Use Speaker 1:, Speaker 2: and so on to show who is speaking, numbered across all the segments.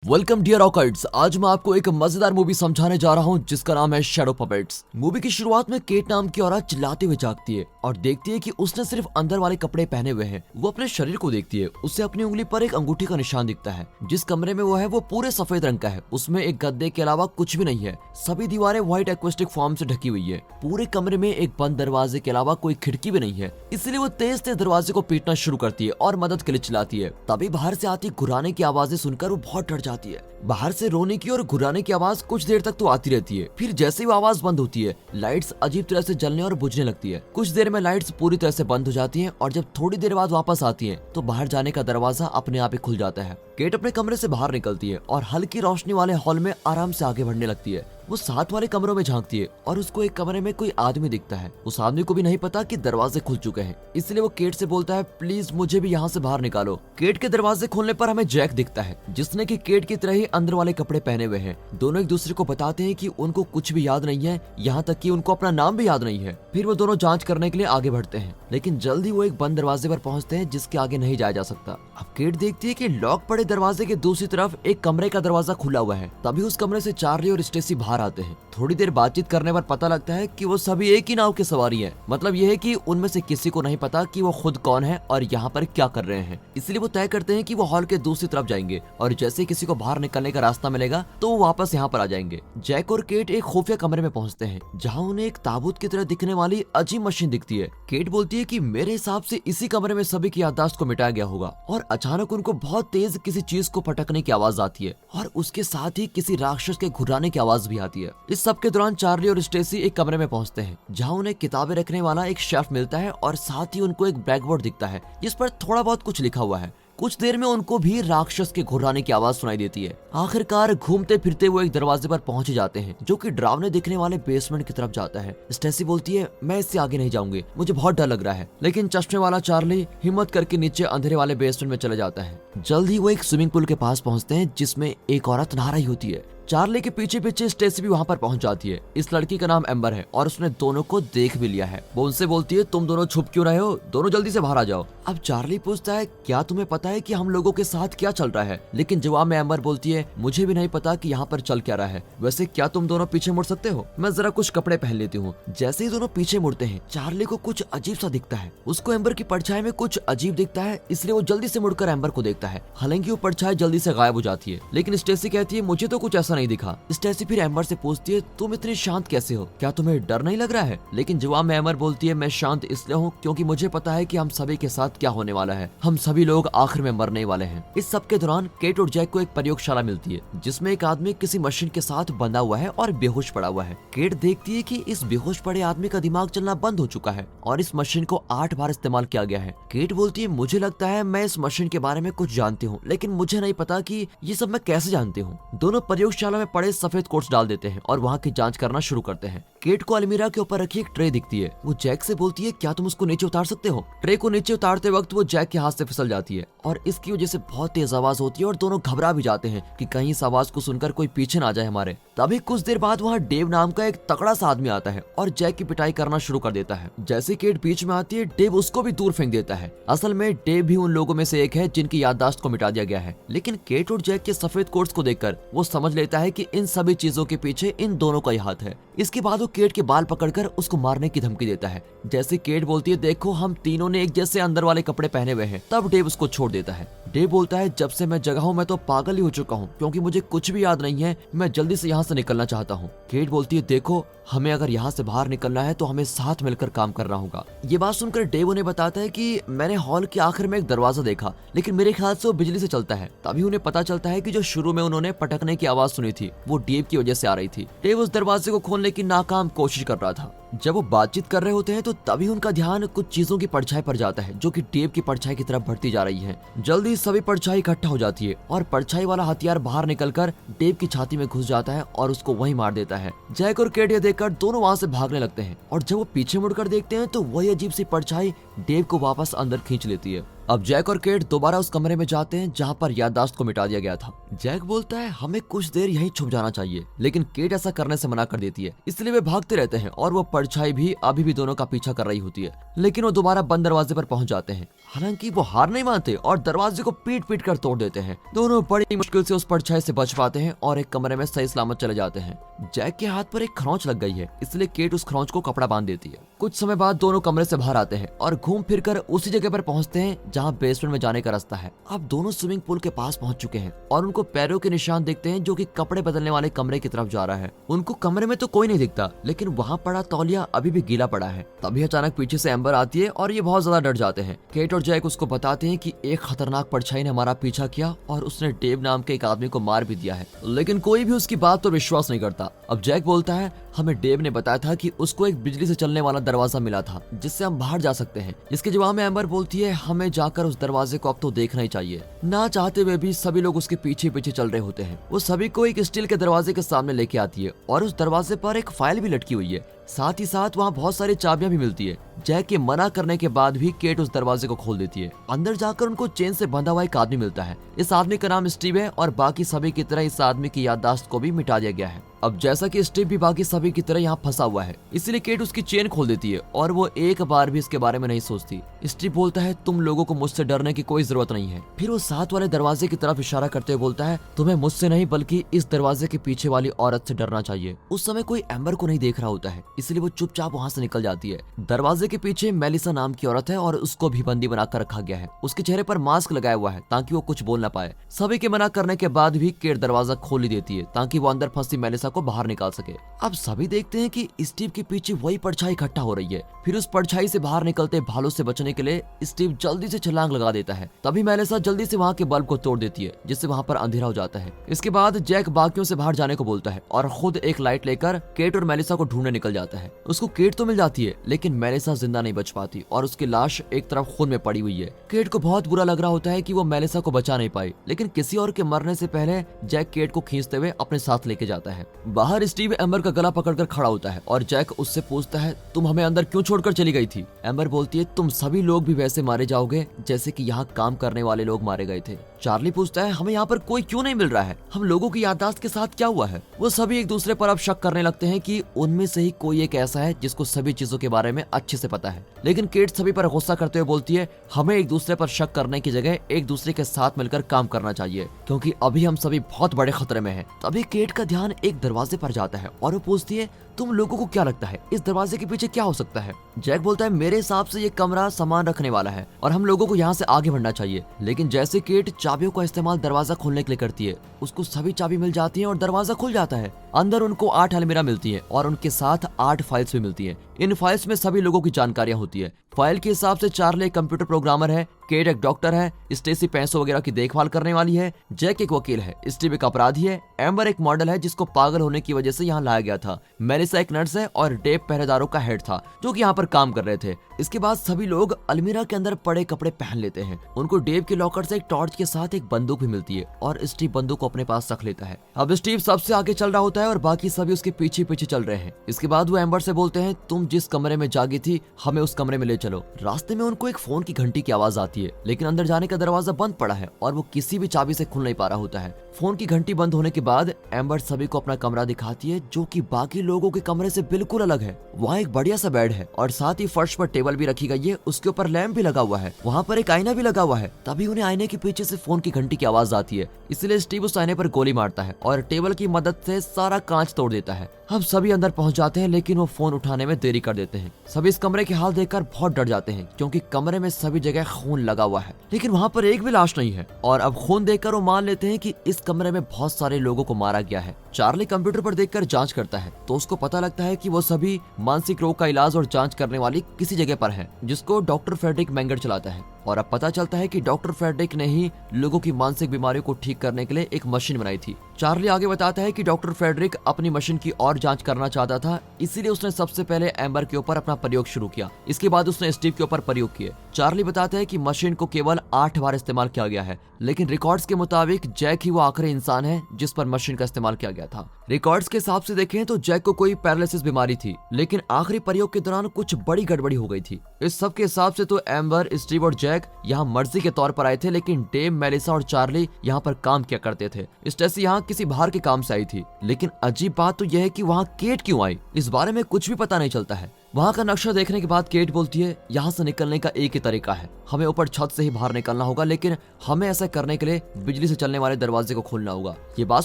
Speaker 1: Welcome dear ऑकर्ड्स। आज मैं आपको एक मजेदार मूवी समझाने जा रहा हूँ जिसका नाम है शैडो पपेट्स। मूवी की शुरुआत में केट नाम की औरत चिल्लाते हुए जागती है और देखती है कि उसने सिर्फ अंदर वाले कपड़े पहने हुए हैं। वो अपने शरीर को देखती है, उसे अपनी उंगली पर एक अंगूठी का निशान दिखता है। जिस कमरे में वो है वो पूरे सफेद रंग का है, उसमें एक गद्दे के अलावा कुछ भी नहीं है। सभी दीवारें व्हाइट एक्वेस्टिक फॉर्म से ढकी हुई है। पूरे कमरे में एक बंद दरवाजे के अलावा कोई खिड़की भी नहीं है, इसलिए वो तेज तेज दरवाजे को पीटना शुरू करती है और मदद के लिए चिल्लाती है। तभी बाहर से आती गुर्राने की आवाजें सुनकर वो बहुत डर जाती है। बाहर से रोने की और गुर्राने की आवाज कुछ देर तक तो आती रहती है, फिर जैसे ही वो आवाज बंद होती है लाइट्स अजीब तरह से जलने और बुझने लगती है। कुछ देर में लाइट्स पूरी तरह से बंद हो जाती हैं और जब थोड़ी देर बाद वापस आती हैं तो बाहर जाने का दरवाजा अपने आप ही खुल जाता है। केट अपने कमरे से बाहर निकलती है और हल्की रोशनी वाले हॉल में आराम से आगे बढ़ने लगती है। वो साथ वाले कमरों में झांकती है और उसको एक कमरे में कोई आदमी दिखता है। उस आदमी को भी नहीं पता कि दरवाजे खुल चुके हैं, इसलिए वो केट से बोलता है प्लीज मुझे भी यहाँ से बाहर निकालो। केट के दरवाजे खोलने पर हमें जैक दिखता है जिसने कि केट की तरह ही अंदर वाले कपड़े पहने हुए हैं। दोनों एक दूसरे को बताते हैं कि उनको कुछ भी याद नहीं है, यहाँ तक कि उनको अपना नाम भी याद नहीं है। फिर वो दोनों जांच करने के लिए आगे बढ़ते हैं, लेकिन जल्दी वो एक बंद दरवाजे पर पहुंचते हैं जिसके आगे नहीं जाया जा सकता। अब केट देखती है कि लॉक पड़े दरवाजे के दूसरी तरफ एक कमरे का दरवाजा खुला हुआ है। तभी उस कमरे से चार्ली और स्टेसी बाहर आते हैं। थोड़ी देर बातचीत करने पर पता लगता है कि वो सभी एक ही नाव के सवारी हैं। मतलब यह है कि उनमें से किसी को नहीं पता कि वो खुद कौन है और यहाँ पर क्या कर रहे हैं। इसलिए वो तय करते हैं कि वो हॉल के दूसरी तरफ जाएंगे और जैसे ही किसी को बाहर निकलने का रास्ता मिलेगा तो वो वापस यहाँ पर आ जाएंगे। जैक और केट एक खुफिया कमरे में पहुंचते हैं जहाँ उन्हें एक ताबूत की तरह दिखने वाली अजीब मशीन दिखती है। केट बोलती है कि मेरे हिसाब से इसी कमरे में सभी की याददाश्त को मिटाया गया होगा और अचानक उनको बहुत तेज किसी चीज को पटकने की आवाज आती है और उसके साथ ही किसी राक्षस के घुराने की आवाज भी आती है। इस सब के दौरान चार्ली और स्टेसी एक कमरे में पहुंचते हैं जहां उन्हें किताबें रखने वाला एक शेल्फ मिलता है और साथ ही उनको एक ब्लैक बोर्ड दिखता है जिस पर थोड़ा बहुत कुछ लिखा हुआ है। कुछ देर में उनको भी राक्षस के घुर्राने की आवाज सुनाई देती है। आखिरकार घूमते फिरते वो एक दरवाजे पर पहुंच जाते हैं जो कि डरावने दिखने वाले बेसमेंट की तरफ जाता है। स्टेसी बोलती है मैं इससे आगे नहीं जाऊंगी, मुझे बहुत डर लग रहा है, लेकिन चश्मे वाला चार्ली हिम्मत करके नीचे अंधेरे वाले बेसमेंट में चले जाता है। जल्द ही वो एक स्विमिंग पूल के पास पहुंचते हैं जिसमें एक औरत नहा रही होती है। चार्ली के पीछे पीछे स्टेसी भी वहाँ पर पहुंच जाती है। इस लड़की का नाम एम्बर है और उसने दोनों को देख भी लिया है। वो उनसे बोलती है तुम दोनों छुप क्यों रहे हो, दोनों जल्दी से बाहर आ जाओ। अब चार्ली पूछता है क्या तुम्हें पता है कि हम लोगों के साथ क्या चल रहा है, लेकिन जवाब में एम्बर बोलती है मुझे भी नहीं पता कि यहाँ पर चल क्या रहा है। वैसे क्या तुम दोनों पीछे मुड़ सकते हो, मैं जरा कुछ कपड़े पहन लेती हूँ। जैसे ही दोनों पीछे मुड़ते हैं चार्ली को कुछ अजीब सा दिखता है। उसको एम्बर की परछाई में कुछ अजीब दिखता है, इसलिए वो जल्दी से मुड़कर एम्बर को देखता है। हालांकि वो परछाई जल्दी से गायब हो जाती है, लेकिन स्टेसी कहती है मुझे तो कुछ ऐसा नहीं दिखा। स्टेसी फिर एम्बर से पूछती है तुम इतनी शांत कैसे हो, क्या तुम्हें डर नहीं लग रहा है? लेकिन जवाब में एम्बर बोलती है मैं शांत इसलिए हूँ क्योंकि मुझे पता है कि हम सभी के साथ क्या होने वाला है, हम सभी लोग आखिर में मरने वाले हैं। इस सब के दौरान केट और जैक को एक प्रयोगशाला मिलती है जिसमें एक आदमी किसी मशीन के साथ बंधा हुआ है और बेहोश पड़ा हुआ है। केट देखती है कि इस बेहोश पड़े आदमी का दिमाग चलना बंद हो चुका है और इस मशीन को 8 बार इस्तेमाल किया गया है। केट बोलती है मुझे लगता है मैं इस मशीन के बारे में कुछ जानती हूँ, लेकिन मुझे नहीं पता कि ये सब मैं कैसे जानती हूँ। दोनों प्रयोगशाला में पड़े सफेद कोट्स डाल देते हैं और वहाँ की जांच करना शुरू करते हैं। केट को अलमीरा के ऊपर रखी एक ट्रे दिखती है। वो जैक से बोलती है क्या तुम उसको नीचे उतार सकते हो? ट्रे को नीचे उतारते वक्त वो जैक के हाथ से फिसल जाती है और इसकी वजह से बहुत तेज आवाज होती है और दोनों घबरा भी जाते हैं कि कहीं इस आवाज को सुनकर कोई पीछे ना जाए हमारे। तभी कुछ देर बाद वहाँ डेव नाम का एक तगड़ा सा आदमी आता है और जैक की पिटाई करना शुरू कर देता है। जैसे केट बीच में आती है डेव उसको भी दूर फेंक देता है। असल में डेव भी उन लोगों में से एक है जिनकी याददाश्त को मिटा दिया गया है, लेकिन केट और जैक के सफेद कोट्स को देखकर वो समझ लेता है कि इन सभी चीजों के पीछे इन दोनों का ही हाथ है। इसके बाद वो केट के बाल पकड़कर उसको मारने की धमकी देता है। जैसे केट बोलती है देखो हम तीनों ने एक जैसे अंदर वाले कपड़े पहने हुए हैं, तब डेव उसको छोड़ देता है। डेव बोलता है जब से मैं जगा हूँ मैं तो पागल ही हो चुका हूँ क्योंकि मुझे कुछ भी याद नहीं है, मैं जल्दी से यहाँ से निकलना चाहता हूँ। केट बोलती है देखो हमें अगर यहाँ से बाहर निकलना है तो हमें साथ मिलकर काम करना होगा। ये बात सुनकर डेव उन्हें बताता है कि मैंने हॉल के आखिर में एक दरवाजा देखा, लेकिन मेरे ख्याल से वो बिजली से चलता है। तभी उन्हें पता चलता है कि जो शुरू में उन्होंने पटकने की आवाज सुनी थी वो डेव की वजह से आ रही थी। डेव उस दरवाजे को खोलने की नाकाम कोशिश कर रहा था। जब वो बातचीत कर रहे होते हैं तो तभी उनका ध्यान कुछ चीजों की परछाई पर जाता है जो कि डेव की परछाई की तरफ बढ़ती जा रही है। जल्दी सभी परछाई इकट्ठा हो जाती है और परछाई वाला हथियार बाहर निकलकर डेव की छाती में घुस जाता है और उसको वहीं मार देता है। जैक और केट ये देखकर दोनों वहां से भागने लगते हैं और जब वो पीछे मुड़कर देखते हैं तो वही अजीब सी परछाई डेव को वापस अंदर खींच लेती है। अब जैक और केट दोबारा उस कमरे में जाते हैं जहाँ पर याददाश्त को मिटा दिया गया था। जैक बोलता है हमें कुछ देर यहीं छुप जाना चाहिए, लेकिन केट ऐसा करने से मना कर देती है, इसलिए वे भागते रहते हैं और वो परछाई भी अभी भी दोनों का पीछा कर रही होती है, लेकिन वो दोबारा बंद दरवाजे पर पहुंच जाते हैं। हालांकि वो हार नहीं मानते और दरवाजे को पीट पीट कर तोड़ देते हैं। दोनों बड़ी मुश्किल से उस परछाई से बच पाते हैं और एक कमरे में सही सलामत चले जाते हैं। जैक के हाथ पर एक खरोंच लग गई है, इसलिए केट उस खरोंच को कपड़ा बांध देती है। कुछ समय बाद दोनों कमरे से बाहर आते हैं और घूम फिर कर उसी जगह पर पहुंचते हैं जहां बेसमेंट में जाने का रास्ता है। अब दोनों स्विमिंग पूल के पास पहुंच चुके हैं और उनको पैरों के निशान दिखते हैं जो कि कपड़े बदलने वाले कमरे की तरफ जा रहा है। उनको कमरे में तो कोई नहीं दिखता, लेकिन वहाँ पड़ा तौलिया अभी भी गीला पड़ा है। तभी अचानक पीछे से एम्बर आती है और ये बहुत ज्यादा डर जाते हैं। केट और जैक उसको बताते हैं कि एक खतरनाक परछाई ने हमारा पीछा किया और उसने डेव नाम के एक आदमी को मार भी दिया है, लेकिन कोई भी उसकी बात पर विश्वास नहीं करता। अब जैक बोलता है, हमें डेव ने बताया था कि उसको एक बिजली से चलने वाला दरवाजा मिला था जिससे हम बाहर जा सकते हैं। इसके जवाब में एम्बर बोलती है, हमें जाकर उस दरवाजे को अब तो देखना ही चाहिए। ना चाहते हुए भी सभी लोग उसके पीछे पीछे चल रहे होते हैं। वो सभी को एक स्टील के दरवाजे के सामने लेके आती है और उस दरवाजे पर एक फाइल भी लटकी हुई है। साथ ही साथ वहाँ बहुत सारी चाबियां भी मिलती है। जैक के मना करने के बाद भी केट उस दरवाजे को खोल देती है। अंदर जाकर उनको चेन से बंधा हुआ एक आदमी मिलता है। इस आदमी का नाम स्टीव है और बाकी सभी की तरह इस आदमी की याददाश्त को भी मिटा दिया गया है। अब जैसा कि स्टीव भी बाकी सभी की तरह यहाँ फंसा हुआ है, इसलिए केट उसकी चेन खोल देती है और वो एक बार भी इसके बारे में नहीं सोचती। स्टीव बोलता है, तुम लोगों को मुझसे डरने की कोई जरूरत नहीं है। फिर वो साथ वाले दरवाजे की तरफ इशारा करते हुए बोलता है, तुम्हें मुझसे नहीं बल्कि इस दरवाजे के पीछे वाली औरत से डरना चाहिए। उस समय कोई एम्बर को नहीं देख रहा होता है, इसलिए वो चुपचाप वहाँ से निकल जाती है। दरवाजे के पीछे मेलिसा नाम की औरत है और उसको भी बंदी बनाकर रखा गया है। उसके चेहरे पर मास्क लगाया हुआ है ताकि वो कुछ बोल ना पाए। सभी के मना करने के बाद भी केट दरवाजा खोल ही देती है ताकि वो अंदर फंसी मेलिसा को बाहर निकाल सके। अब सभी देखते हैं कि स्टीव के पीछे वही परछाई इकट्ठा हो रही है। फिर उस परछाई से बाहर निकलते भालू से बचने के लिए स्टीव जल्दी से छलांग लगा देता है। तभी मेलिसा जल्दी से वहाँ के बल्ब को तोड़ देती है, जिससे वहाँ पर अंधेरा हो जाता है। इसके बाद जैक बाकियों से बाहर जाने को बोलता है और खुद एक लाइट लेकर केट और मेलिसा को ढूंढने निकल जाता है। उसको केट तो मिल जाती है, लेकिन मेलिसा जिंदा नहीं बच पाती और उसकी लाश एक तरफ खून में पड़ी हुई है। केट को बहुत बुरा लग रहा होता है कि वो मेलिसा को बचा नहीं पाई, लेकिन किसी और के मरने से पहले जैक केट को खींचते हुए अपने साथ लेके जाता है। बाहर स्टीव एम्बर का गला पकड़कर खड़ा होता है और जैक उससे पूछता है, तुम हमें अंदर क्यों छोड़कर चली गई थी? एम्बर बोलती है, तुम सभी लोग भी वैसे मारे जाओगे जैसे कि यहाँ काम करने वाले लोग मारे गए थे। चार्ली पूछता है, हमें यहाँ पर कोई क्यों नहीं मिल रहा है? हम लोगों की याददाश्त के साथ क्या हुआ है? वो सभी एक दूसरे पर अब शक करने लगते हैं कि उनमें से ही कोई एक ऐसा है जिसको सभी चीजों के बारे में अच्छे से पता है। लेकिन केट सभी पर गुस्सा करते हुए बोलती है, हमें एक दूसरे पर शक करने की जगह एक दूसरे के साथ मिलकर काम करना चाहिए, क्योंकि अभी हम सभी बहुत बड़े खतरे में हैं। तभी केट का ध्यान एक दरवाजे पर जाता है और वो पूछती है, तुम लोगों को क्या लगता है इस दरवाजे के पीछे क्या हो सकता है? जैक बोलता है, मेरे हिसाब से ये कमरा सामान रखने वाला है और हम लोगों को यहाँ से आगे बढ़ना चाहिए। लेकिन जैसे केट चाबियों का इस्तेमाल दरवाजा खोलने के लिए करती है, उसको सभी चाबी मिल जाती है और दरवाजा खुल जाता है। अंदर उनको 8 अलमीरा मिलती है और उनके साथ 8 फाइल्स भी मिलती है। इन फाइल्स में सभी लोगों की जानकारियां होती है। फाइल के हिसाब से चार्ली एक कंप्यूटर प्रोग्रामर है, केट एक डॉक्टर है, स्टेसी पैसों वगैरह की देखभाल करने वाली है, जैक एक वकील है, स्टीव एक अपराधी है, एम्बर एक मॉडल है जिसको पागल होने की वजह से यहाँ लाया गया था, मेलिसा एक नर्स है और डेव पहरेदारों का हेड था जो कि यहाँ पर काम कर रहे थे। इसके बाद सभी लोग अलमीरा के अंदर पड़े कपड़े पहन लेते हैं। उनको डेव के लॉकर से एक टॉर्च के साथ एक बंदूक भी मिलती है और स्टीव बंदूक को अपने पास रख लेता है। अब स्टीव सबसे आगे चल रहा होता है और बाकी सभी उसके पीछे पीछे चल रहे हैं। इसके बाद वो एम्बर से बोलते हैं, तुम जिस कमरे में जागी थी हमें उस कमरे में ले चलो। रास्ते में उनको एक फोन की घंटी की आवाज आती है, लेकिन अंदर जाने का दरवाजा बंद पड़ा है और वो किसी भी चाबी से खुल नहीं पा रहा होता है। फोन की घंटी बंद होने के बाद एम्बर सभी को अपना कमरा दिखाती है जो कि बाकी लोगों के कमरे से बिल्कुल अलग है। वहाँ एक बढ़िया सा बेड है और साथ ही फर्श पर टेबल भी रखी गई है, उसके ऊपर लैंप भी लगा हुआ है, वहाँ पर एक आईना भी लगा हुआ है। तभी उन्हें आईने के पीछे से फोन की घंटी की आवाज आती है, इसलिए स्टीव उस आईने पर गोली मारता है और टेबल की मदद से सारा कांच तोड़ देता है। हम सभी अंदर पहुंच जाते हैं, लेकिन वो फोन उठाने में देरी कर देते हैं। सभी इस कमरे के हाल देखकर बहुत डर जाते हैं क्योंकि कमरे में सभी जगह खून लगा हुआ है, लेकिन वहाँ पर एक भी लाश नहीं है। और अब खून देखकर वो मान लेते हैं कि इस कमरे में बहुत सारे लोगों को मारा गया है। चार्ली कंप्यूटर पर देखकर जांच करता है तो उसको पता लगता है कि वो सभी मानसिक रोग का इलाज और जांच करने वाली किसी जगह पर है जिसको डॉक्टर फ्रेडरिक मेंगर चलाता है। और अब पता चलता है कि डॉक्टर फ्रेडरिक ने ही लोगों की मानसिक बीमारियों को ठीक करने के लिए एक मशीन बनाई थी। चार्ली आगे बताता है कि डॉक्टर फ्रेडरिक अपनी मशीन की और जांच करना चाहता था, इसीलिए उसने सबसे पहले एम्बर के ऊपर अपना प्रयोग शुरू किया। इसके बाद उसने स्टीव के ऊपर प्रयोग किए। चार्ली बताता है कि मशीन को केवल 8 बार इस्तेमाल किया गया है, लेकिन रिकॉर्ड्स के मुताबिक जैक ही वो आखिरी इंसान है जिस पर मशीन का इस्तेमाल किया गया था। रिकॉर्ड्स के हिसाब से देखें तो जैक को कोई पैरालिसिस बीमारी थी, लेकिन आखिरी प्रयोग के दौरान कुछ बड़ी गड़बड़ी हो गई थी। इस सब के हिसाब से तो एम्बर, स्टीव और जैक यहाँ मर्जी के तौर पर आए थे, लेकिन डेव, मेलिसा और चार्ली यहाँ पर काम किया करते थे। स्टेसी यहाँ किसी बाहर के काम से आई थी, लेकिन अजीब बात तो यह है कि वहाँ केट क्यों आई, इस बारे में कुछ भी पता नहीं चलता है। वहाँ का नक्शा देखने के बाद केट बोलती है यहाँ से निकलने का एक ही तरीका है, हमें ऊपर छत से ही बाहर निकलना होगा, लेकिन हमें ऐसा करने के लिए बिजली से चलने वाले दरवाजे को खोलना होगा। ये बात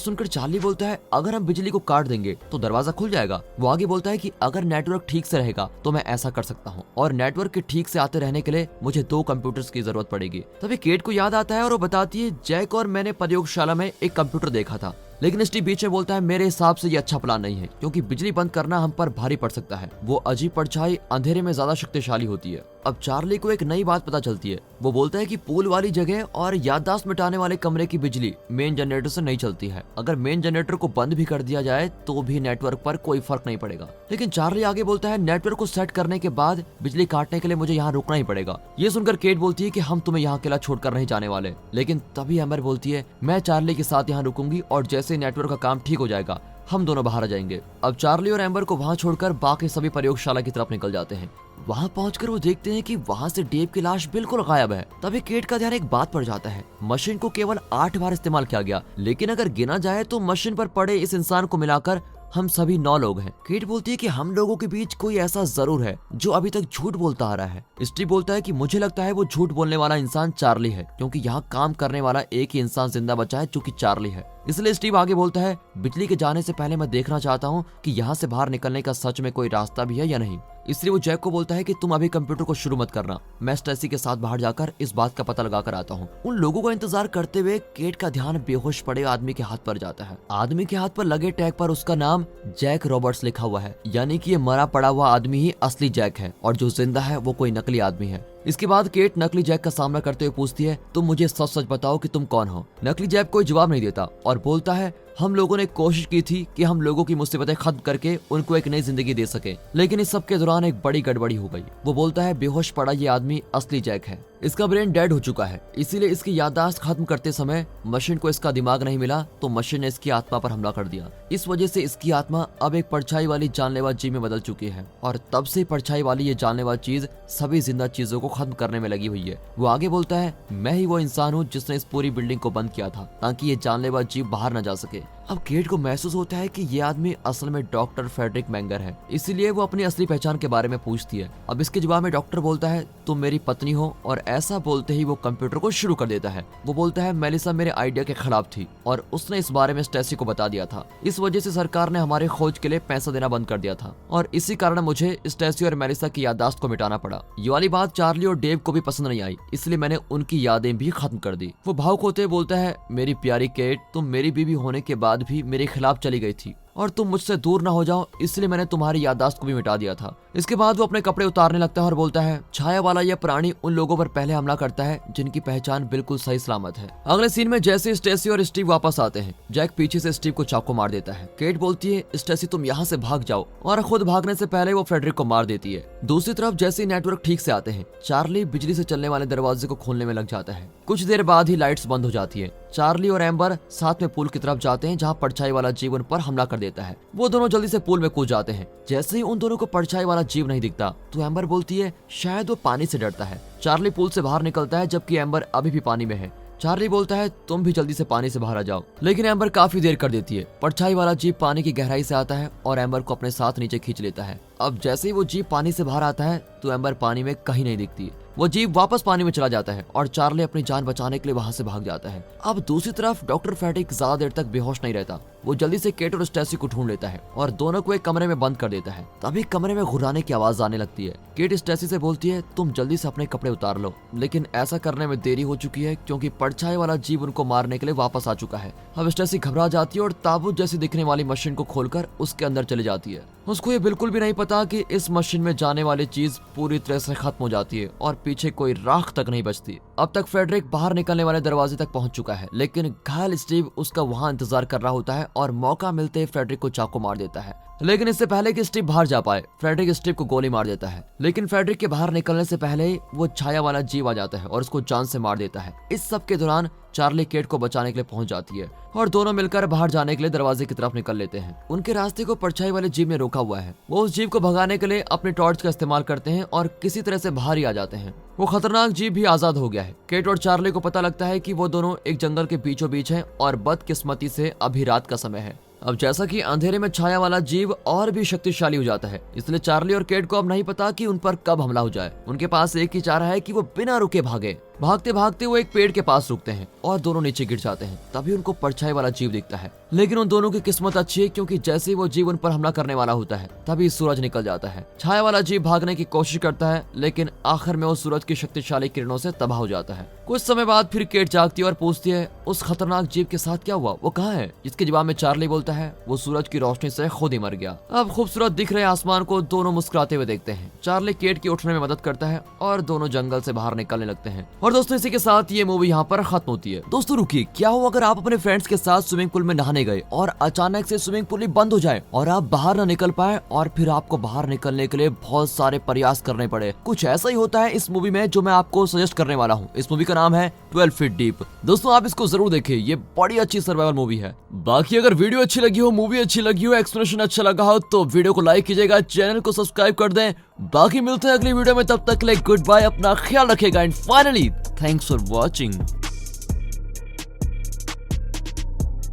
Speaker 1: सुनकर चार्ली बोलता है अगर हम बिजली को काट देंगे तो दरवाजा खुल जाएगा। वो आगे बोलता है कि अगर नेटवर्क ठीक से रहेगा तो मैं ऐसा कर सकता हूँ, और नेटवर्क के ठीक से आते रहने के लिए मुझे 2 कंप्यूटर्स की जरूरत पड़ेगी। तभी केट को याद आता है और वो बताती है जैक और मैंने प्रयोगशाला में एक कंप्यूटर देखा था, लेकिन स्टीव बीच में बोलता है मेरे हिसाब से ये अच्छा प्लान नहीं है, क्योंकि बिजली बंद करना हम पर भारी पड़ सकता है। वो अजीब परछाई अंधेरे में ज्यादा शक्तिशाली होती है। अब चार्ली को एक नई बात पता चलती है। वो बोलता है कि पूल वाली जगह और याददाश्त मिटाने वाले कमरे की बिजली मेन जनरेटर से नहीं चलती है। अगर मेन जनरेटर को बंद भी कर दिया जाए तो भी नेटवर्क पर कोई फर्क नहीं पड़ेगा। लेकिन चार्ली आगे बोलता है नेटवर्क को सेट करने के बाद बिजली काटने के लिए मुझे यहाँ रुकना ही पड़ेगा। ये सुनकर केट बोलती है कि हम तुम्हें यहाँ अकेला छोड़कर नहीं जाने वाले। लेकिन तभी एम्बर बोलती है मैं चार्ली के साथ यहाँ रुकूंगी और जैसे नेटवर्क का काम ठीक हो जाएगा हम दोनों बाहर आ जाएंगे। अब चार्ली और एम्बर को वहाँ छोड़कर बाकी सभी प्रयोगशाला की तरफ निकल जाते हैं। वहाँ पहुंचकर वो देखते हैं कि वहाँ से डेव की लाश बिल्कुल गायब है। तभी केट का ध्यान एक बात पर जाता है, मशीन को केवल 8 बार इस्तेमाल किया गया, लेकिन अगर गिना जाए तो मशीन पर पड़े इस इंसान को मिलाकर हम सभी 9 लोग हैं। केट बोलती है कि हम लोगों के बीच कोई ऐसा जरूर है जो अभी तक झूठ बोलता आ रहा है। स्टीव बोलता है कि मुझे लगता है वो झूठ बोलने वाला इंसान चार्ली है, क्योंकि यहाँ काम करने वाला एक ही इंसान जिंदा बचा है जो कि चार्ली है। इसलिए स्टीव आगे बोलता है बिजली के जाने से पहले मैं देखना चाहता हूँ कि यहाँ से बाहर निकलने का सच में कोई रास्ता भी है या नहीं। इसलिए वो जैक को बोलता है कि तुम अभी कंप्यूटर को शुरू मत करना, मैं स्टेसी के साथ बाहर जाकर इस बात का पता लगा कर आता हूँ। उन लोगों का इंतजार करते हुए केट का ध्यान बेहोश पड़े आदमी के हाथ पर जाता है। आदमी के हाथ पर लगे टैग पर उसका नाम जैक रॉबर्ट्स लिखा हुआ है, यानी कि ये मरा पड़ा हुआ आदमी ही असली जैक है और जो जिंदा है वो कोई नकली आदमी है। इसके बाद केट नकली जैक का सामना करते हुए पूछती है तुम मुझे सच सच बताओ कि तुम कौन हो। नकली जैक कोई जवाब नहीं देता और बोलता है हम लोगों ने कोशिश की थी कि हम लोगों की मुसीबतें खत्म करके उनको एक नई जिंदगी दे सके, लेकिन इस सब के दौरान एक बड़ी गड़बड़ी हो गई। वो बोलता है बेहोश पड़ा ये आदमी असली जैक है, इसका ब्रेन डेड हो चुका है, इसीलिए इसकी याददाश्त खत्म करते समय मशीन को इसका दिमाग नहीं मिला तो मशीन ने इसकी आत्मा पर हमला कर दिया। इस वजह से इसकी आत्मा अब एक परछाई वाली जानलेवा जीव में बदल चुकी है और तब से परछाई वाली ये जानलेवा चीज सभी जिंदा चीजों को खत्म करने में लगी हुई है। वो आगे बोलता है मैं ही वो इंसान हूँ जिसने इस पूरी बिल्डिंग को बंद किया था ताकि ये जानलेवा जीव बाहर न जा सके। अब केट को महसूस होता है कि ये आदमी असल में डॉक्टर फ्रेडरिक मैंगर है, इसीलिए वो अपनी असली पहचान के बारे में पूछती है। अब इसके जवाब में डॉक्टर बोलता है तुम मेरी पत्नी हो, और ऐसा बोलते ही वो कंप्यूटर को शुरू कर देता है। वो बोलता है मेलिसा मेरे आइडिया के खिलाफ थी और उसने इस बारे में स्टेसी को बता दिया था, इस वजह से सरकार ने हमारे खोज के लिए पैसा देना बंद कर दिया था और इसी कारण मुझे स्टेसी और मेलिसा की याददाश्त को मिटाना पड़ा। ये वाली बात चार्ली और डेव को भी पसंद नहीं आई, इसलिए मैंने उनकी यादें भी खत्म कर दी। वो भावुक होते बोलता है मेरी प्यारी केट, तुम मेरी बीवी होने के बाद भी मेरे खिलाफ चली गई थी और तुम मुझसे दूर ना हो जाओ, इसलिए मैंने तुम्हारी याददाश्त को भी मिटा दिया था। इसके बाद वो अपने कपड़े उतारने लगता है और बोलता है छाया वाला यह प्राणी उन लोगों पर पहले हमला करता है जिनकी पहचान बिल्कुल सही सलामत है। अगले सीन में जैसे स्टेसी और स्टीव वापस आते हैं, जैक पीछे से स्टीव को चाकू मार देता है। केट बोलती है स्टेसी तुम यहाँ से भाग जाओ, और खुद भागने से पहले वो फ्रेडरिक को मार देती है। दूसरी तरफ जैसे नेटवर्क ठीक से आते हैं, चार्ली बिजली से चलने वाले दरवाजे को खोलने में लग जाता है। कुछ देर बाद ही लाइट्स बंद हो जाती है। चार्ली और एम्बर साथ में पूल की तरफ जाते हैं जहाँ परछाई वाला जीव उन पर हमला कर देता है। वो दोनों जल्दी से पूल में कूद जाते हैं। जैसे ही उन दोनों को परछाई वाला जीव नहीं दिखता तो एम्बर बोलती है शायद वो पानी से डरता है। चार्ली पूल से बाहर निकलता है जबकि एम्बर अभी भी पानी में है। चार्ली बोलता है तुम भी जल्दी से पानी से बाहर आ जाओ, लेकिन एम्बर काफी देर कर देती है। परछाई वाला जीव पानी की गहराई से आता है और एम्बर को अपने साथ नीचे खींच लेता है। अब जैसे ही वो जीव पानी से बाहर आता है तो एम्बर पानी में कहीं नहीं दिखती। वो जीव वापस पानी में चला जाता है और चार्ली अपनी जान बचाने के लिए वहां से भाग जाता है। अब दूसरी तरफ डॉक्टर फ्रेडरिक ज्यादा देर तक बेहोश नहीं रहता। वो जल्दी से केट और स्टेसी को ढूंढ लेता है और दोनों को एक कमरे में बंद कर देता है। तभी कमरे में घुराने की आवाज आने लगती है। केट स्टेसी से बोलती है तुम जल्दी से अपने कपड़े उतार लो, लेकिन ऐसा करने में देरी हो चुकी है क्योंकि परछाई वाला जीव उनको मारने के लिए वापस आ चुका है। अब स्टेसी घबरा जाती है और ताबूत जैसी दिखने वाली मशीन को खोलकर उसके अंदर चली जाती है। उसको ये बिल्कुल भी नहीं पता कि इस मशीन में जाने वाली चीज पूरी तरह से खत्म हो जाती है और पीछे कोई राख तक नहीं बचती। अब तक फ्रेडरिक बाहर निकलने वाले दरवाजे तक पहुंच चुका है, लेकिन घायल स्टीव उसका वहां इंतजार कर रहा होता है और मौका मिलते ही फ्रेडरिक को चाकू मार देता है। लेकिन इससे पहले कि स्टीव बाहर जा पाए, फ्रेडरिक स्टीव को गोली मार देता है। लेकिन फ्रेडरिक के बाहर निकलने से पहले ही वो छाया वाला जीव आ जाता है और उसको जान से मार देता है। इस सब के दौरान चार्ली केट को बचाने के लिए पहुंच जाती है और दोनों मिलकर बाहर जाने के लिए दरवाजे की तरफ निकल लेते हैं। उनके रास्ते को परछाई वाले जीव ने रोका हुआ है। वो उस जीव को भगाने के लिए अपने टॉर्च का इस्तेमाल करते हैं और किसी तरह से बाहर ही आ जाते हैं। वो खतरनाक जीव भी आजाद हो गया है। केट और चार्ली को पता लगता है कि वो दोनों एक जंगल के बीचों बीच हैं और बदकिस्मती से अभी रात का समय है। अब जैसा कि अंधेरे में छाया वाला जीव और भी शक्तिशाली हो जाता है, इसलिए चार्ली और केट को अब नहीं पता कि उन पर कब हमला हो जाए। उनके पास एक ही चारा है कि वो बिना रुके भागे। भागते भागते वो एक पेड़ के पास रुकते हैं और दोनों नीचे गिर जाते हैं। तभी उनको परछाई वाला जीव दिखता है, लेकिन उन दोनों की किस्मत अच्छी है क्योंकि जैसे ही वो जीव उन पर हमला करने वाला होता है तभी सूरज निकल जाता है। छाया वाला जीव भागने की कोशिश करता है, लेकिन आखिर में वो सूरज की शक्तिशाली किरणों से तबाह हो जाता है। कुछ समय बाद फिर केट जागती है और पूछती है उस खतरनाक जीव के साथ क्या हुआ, वो कहाँ है? जिसके जवाब में चार्ली बोलता है वो सूरज की रोशनी से खुद ही मर गया। अब खूबसूरत दिख रहे आसमान को दोनों मुस्कुराते हुए देखते हैं। चार्ली केट की उठने में मदद करता है और दोनों जंगल से बाहर निकलने लगते हैं। और दोस्तों इसी के साथ ये मूवी यहाँ पर खत्म होती है। दोस्तों रुकिए, क्या हो अगर आप अपने फ्रेंड्स के साथ स्विमिंग पूल में नहाने गए और अचानक से स्विमिंग पूल बंद हो जाए और आप बाहर न निकल पाए और फिर आपको बाहर निकलने के लिए बहुत सारे प्रयास करने पड़े। कुछ ऐसा ही होता है इस मूवी में जो मैं आपको सजेस्ट करने वाला हूँ। इस मूवी का नाम है 12 फीट डीप। दोस्तों आप इसको जरूर देखें, ये बड़ी अच्छी सर्वाइवल मूवी है। बाकी अगर वीडियो अच्छी लगी हो, मूवी अच्छी लगी हो, एक्सप्लेनेशन अच्छा लगा हो तो वीडियो को लाइक कीजिएगा, चैनल को सब्सक्राइब कर दें। बाकी मिलते हैं अगली वीडियो में, तब तक के लिए गुड बाय, अपना ख्याल रखिएगा and finally thanks for watching.